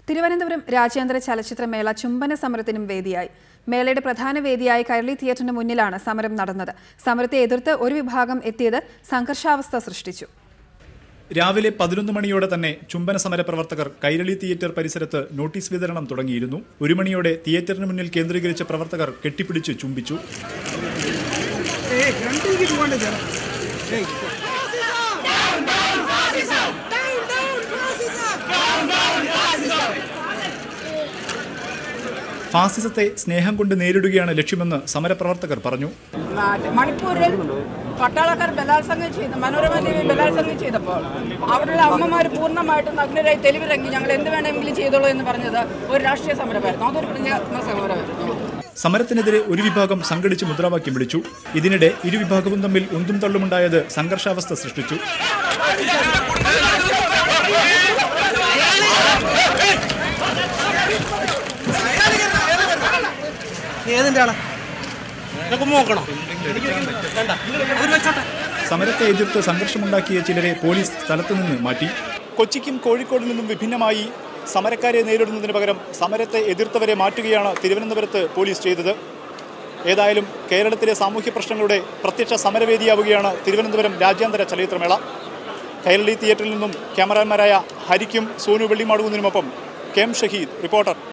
തിരുവനന്തപുരം രാജ്യാന്തര ചലച്ചിത്രമേള ചുംബന സമരത്തിനും വേദിയായി. മേളയുടെ പ്രധാന വേദിയായ കൈരളി തിയേറ്ററിന് മുന്നിലാണ് സമരം നടന്നത്. സമരത്തെ എതിർത്ത് ഒരു വിഭാഗം എത്തിയത് സംഘർഷാവസ്ഥ സൃഷ്ടിച്ചു. രാവിലെ 11 മണിയോടെ തന്നെ ചുംബന സമര പ്രവർത്തകർ കൈരളി തിയേറ്റർ പരിസരത്ത് നോട്ടീസ് വിതരണം തുടങ്ങിയിരുന്നു. 1 മണിയോടെ തിയേറ്ററിന് മുന്നിൽ കേന്ദ്രീകരിച്ച പ്രവർത്തകർ കെട്ടിപ്പിടിച്ച് ചുംബിച്ചു. ഫാസിസത്തെ സ്നേഹം കൊണ്ട് നേരിടുകയാണ് ലക്ഷ്യമെന്ന് സമരപ്രവർത്തകർ പറഞ്ഞു. മണിപ്പൂരിൽ പട്ടാളക്കാർ ബലാത്സംഗം ചെയ്ത് മനോരമ ദേവി ബലാത്സംഗം ചെയ്തപ്പോൾ അവിടെയുള്ള അമ്മമാർ പൂർണ്ണമായിട്ടും നഗ്നരായി തെരുവിറങ്ങി ഞങ്ങൾ എന്ത് വേണമെങ്കിലും ചെയ്തോളൂ എന്ന് പറഞ്ഞത് ഒരു രാഷ്ട്രീയ സമരമായിരുന്നു. അതൊരു പ്രതിജ്ഞാത്മക സമരമായിരുന്നു. സമരത്തിനെതിരെ ഒരു വിഭാഗം സംഘടിച്ച് മുദ്രാവാക്യം വിളിച്ചു. ഇതിനിടെ ഇരുവിഭാഗവും തമ്മിൽ ഉന്തും തള്ളുമുണ്ടായത് സംഘർഷാവസ്ഥ സൃഷ്ടിച്ചു. സമരത്തെ എതിർത്ത് സംഘർഷമുണ്ടാക്കിയ ചിലരെ പോലീസ് സ്ഥലത്തുനിന്ന് മാറ്റി. കൊച്ചിക്കും കോഴിക്കോടിൽ നിന്നും വിഭിന്നമായി സമരക്കാരെ നേരിടുന്നതിന് പകരം സമരത്തെ എതിർത്തവരെ മാറ്റുകയാണ് തിരുവനന്തപുരത്ത് പോലീസ് ചെയ്തത്. ഏതായാലും കേരളത്തിലെ സാമൂഹ്യ പ്രശ്നങ്ങളുടെ പ്രത്യക്ഷ സമരവേദിയാവുകയാണ് തിരുവനന്തപുരം രാജ്യാന്തര ചലച്ചിത്രമേള. കൈരളി തിയേറ്ററിൽ നിന്നും ക്യാമറാമാരായ ഹരിക്കും സോനു വെള്ളിമാടുകുന്നതിനുമൊപ്പം കെ എം ഷഹീദ്, റിപ്പോർട്ടർ.